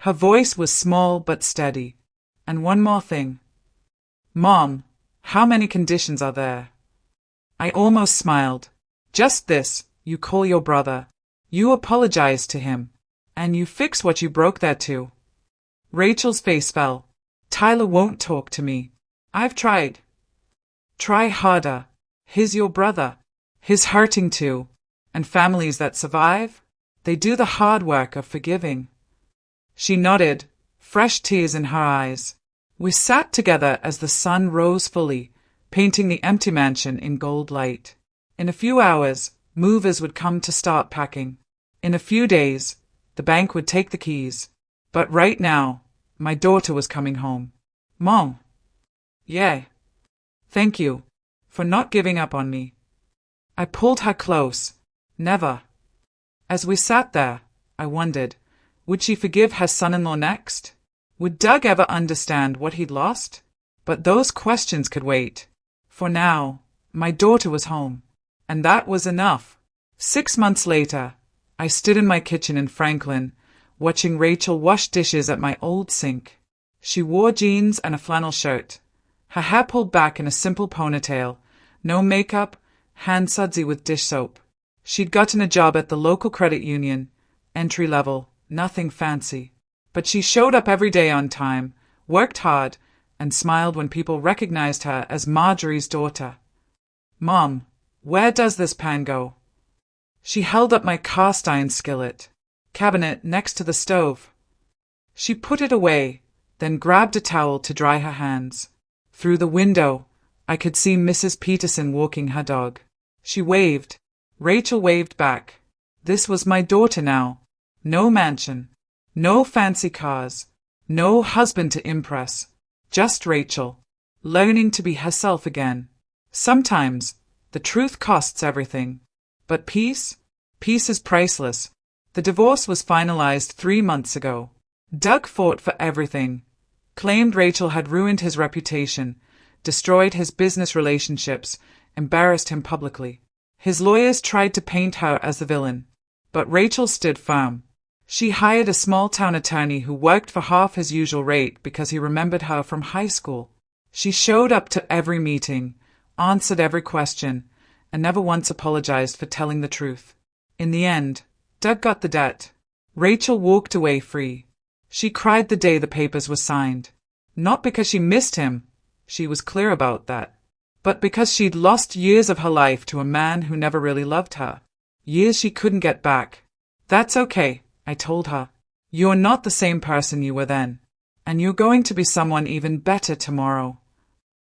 Her voice was small but steady. And one more thing. Mom, how many conditions are there? I almost smiled. Just this, you call your brother. You apologize to him. And you fix what you broke there too. Rachel's face fell. Tyler won't talk to me. I've tried. Try harder. He's your brother. He's hurting too. And families that survive, they do the hard work of forgiving. She nodded, fresh tears in her eyes. We sat together as the sun rose fully, painting the empty mansion in gold light. In a few hours, movers would come to start packing. In a few days, the bank would take the keys. But right now, my daughter was coming home. Mom. Yeah. Thank you for not giving up on me. I pulled her close. Never. As we sat there, I wondered, would she forgive her son-in-law next? Would Doug ever understand what he'd lost? But those questions could wait. For now, my daughter was home. And that was enough. 6 months later, I stood in my kitchen in Franklin, watching Rachel wash dishes at my old sink. She wore jeans and a flannel shirt, her hair pulled back in a simple ponytail, no makeup, hand sudsy with dish soap. She'd gotten a job at the local credit union, entry level, nothing fancy. But she showed up every day on time, worked hard, and smiled when people recognized her as Marjorie's daughter. Mom, where does this pan go? She held up my cast iron skillet, cabinet next to the stove. She put it away, then grabbed a towel to dry her hands. Through the window, I could see Mrs. Peterson walking her dog. She waved. Rachel waved back. This was my daughter now. No mansion. No fancy cars. No husband to impress. Just Rachel. Learning to be herself again. Sometimes, the truth costs everything. But peace? Peace is priceless. The divorce was finalized 3 months ago. Doug fought for everything. Claimed Rachel had ruined his reputation, destroyed his business relationships, embarrassed him publicly. His lawyers tried to paint her as the villain. But Rachel stood firm. She hired a small-town attorney who worked for half his usual rate because he remembered her from high school. She showed up to every meeting, answered every question, and never once apologized for telling the truth. In the end, Doug got the debt. Rachel walked away free. She cried the day the papers were signed. Not because she missed him, she was clear about that, but because she'd lost years of her life to a man who never really loved her. Years she couldn't get back. That's okay, I told her. You're not the same person you were then, and you're going to be someone even better tomorrow.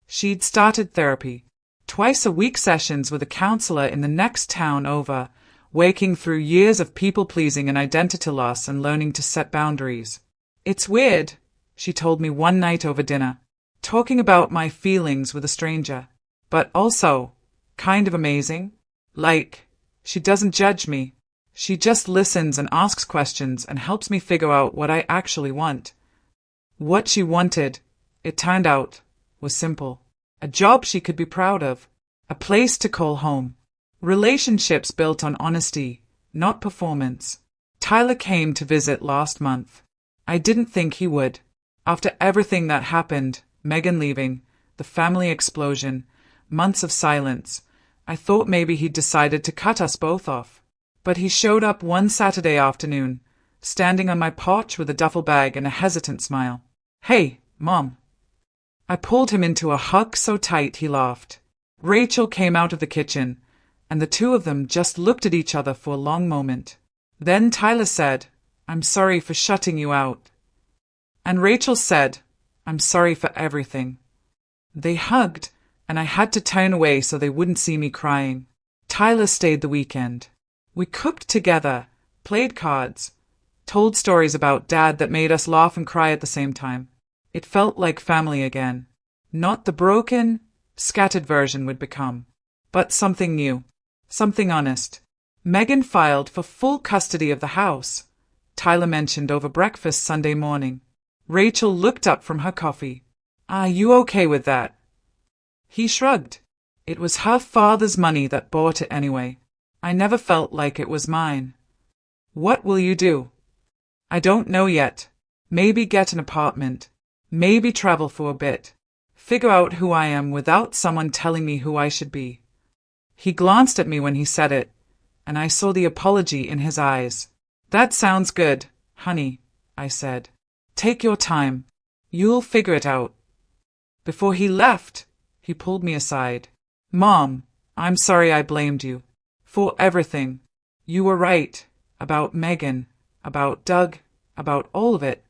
She'd started therapy, twice-a-week sessions with a counselor in the next town over, waking through years of people-pleasing and identity loss and learning to set boundaries. It's weird, she told me one night over dinner, talking about my feelings with a stranger, but also kind of amazing. Like, she doesn't judge me. She just listens and asks questions and helps me figure out what I actually want. What she wanted, it turned out, was simple. A job she could be proud of. A place to call home. Relationships built on honesty, not performance. Tyler came to visit last month. I didn't think he would. After everything that happened, Megan leaving, the family explosion, months of silence, I thought maybe he'd decided to cut us both off. But he showed up one Saturday afternoon, standing on my porch with a duffel bag and a hesitant smile. Hey, Mom. I pulled him into a hug so tight he laughed. Rachel came out of the kitchen, and the two of them just looked at each other for a long moment. Then Tyler said, I'm sorry for shutting you out. And Rachel said, I'm sorry for everything. They hugged, and I had to turn away so they wouldn't see me crying. Tyler stayed the weekend. We cooked together, played cards, told stories about Dad that made us laugh and cry at the same time. It felt like family again. Not the broken, scattered version we'd become, but something new, something honest. Megan filed for full custody of the house, Tyler mentioned over breakfast Sunday morning. Rachel looked up from her coffee. Are you okay with that? He shrugged. It was her father's money that bought it anyway. I never felt like it was mine. What will you do? I don't know yet. Maybe get an apartment. Maybe travel for a bit. Figure out who I am without someone telling me who I should be. He glanced at me when he said it, and I saw the apology in his eyes. That sounds good, honey, I said. Take your time. You'll figure it out. Before he left, he pulled me aside. Mom, I'm sorry I blamed you. For everything. You were right. About Megan. About Doug. About all of it.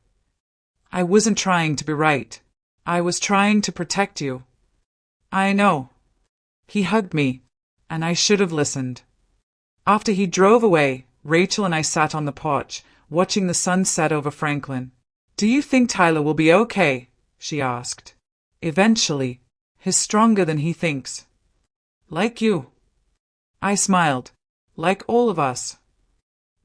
I wasn't trying to be right. I was trying to protect you. I know. He hugged me, and I should have listened. After he drove away, Rachel and I sat on the porch, watching the sun set over Franklin. Do you think Tyler will be okay? She asked. Eventually. He's stronger than he thinks. Like you. I smiled. Like all of us.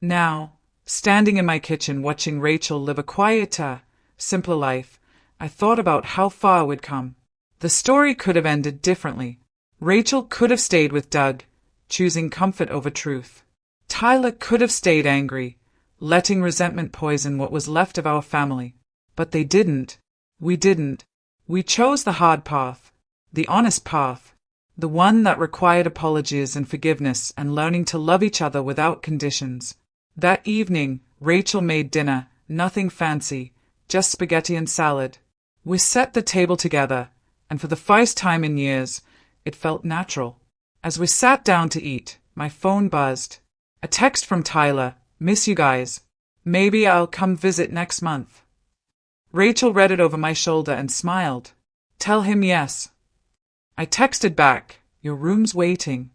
Now, standing in my kitchen watching Rachel live a quieter, simpler life, I thought about how far we'd come. The story could have ended differently. Rachel could have stayed with Doug, choosing comfort over truth. Tyler could have stayed angry, letting resentment poison what was left of our family. But they didn't. We didn't. We chose the hard path, the honest path, the one that required apologies and forgiveness and learning to love each other without conditions. That evening, Rachel made dinner, nothing fancy, just spaghetti and salad. We set the table together, and for the first time in years, it felt natural. As we sat down to eat, my phone buzzed. A text from Tyler, "Miss you guys. Maybe I'll come visit next month." Rachel read it over my shoulder and smiled. "Tell him yes." I texted back, "Your room's waiting."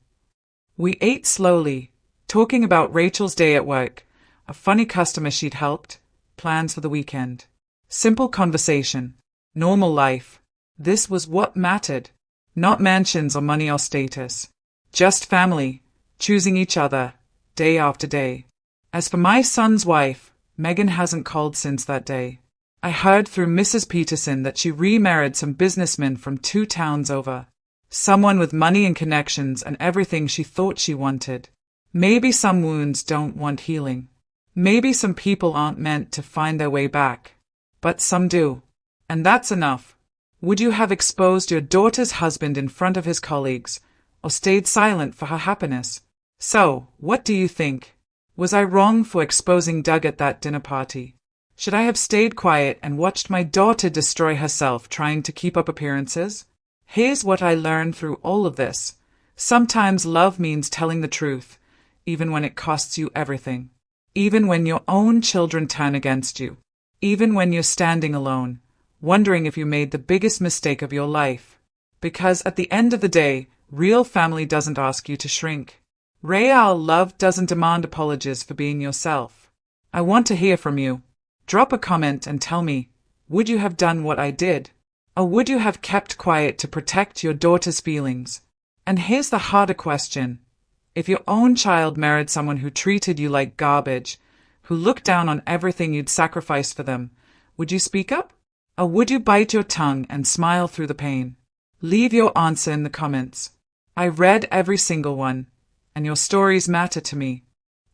We ate slowly, talking about Rachel's day at work, a funny customer she'd helped, plans for the weekend. Simple conversation. Normal life. This was what mattered. Not mansions or money or status. Just family, choosing each other, day after day. As for my son's wife, Megan hasn't called since that day. I heard through Mrs. Peterson that she remarried some businessman from 2 towns over. Someone with money and connections and everything she thought she wanted. Maybe some wounds don't want healing. Maybe some people aren't meant to find their way back. But some do. And that's enough. Would you have exposed your daughter's husband in front of his colleagues, or stayed silent for her happiness? So, what do you think? Was I wrong for exposing Doug at that dinner party? Should I have stayed quiet and watched my daughter destroy herself trying to keep up appearances? Here's what I learned through all of this. Sometimes love means telling the truth, even when it costs you everything. Even when your own children turn against you. Even when you're standing alone, wondering if you made the biggest mistake of your life. Because at the end of the day, real family doesn't ask you to shrink. Real love doesn't demand apologies for being yourself. I want to hear from you. Drop a comment and tell me, would you have done what I did? Or would you have kept quiet to protect your daughter's feelings? And here's the harder question. If your own child married someone who treated you like garbage, who looked down on everything you'd sacrificed for them, would you speak up? Or would you bite your tongue and smile through the pain? Leave your answer in the comments. I read every single one, and your stories matter to me.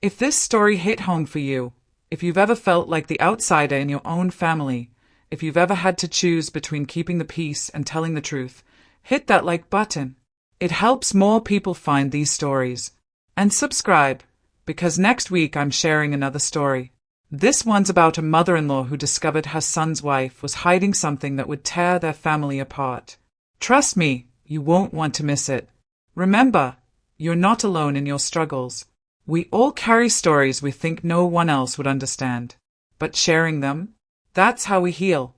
If this story hit home for you, if you've ever felt like the outsider in your own family, if you've ever had to choose between keeping the peace and telling the truth, hit that like button. It helps more people find these stories. And subscribe, because next week I'm sharing another story. This one's about a mother-in-law who discovered her son's wife was hiding something that would tear their family apart. Trust me, you won't want to miss it. Remember, you're not alone in your struggles. We all carry stories we think no one else would understand. But sharing them, that's how we heal.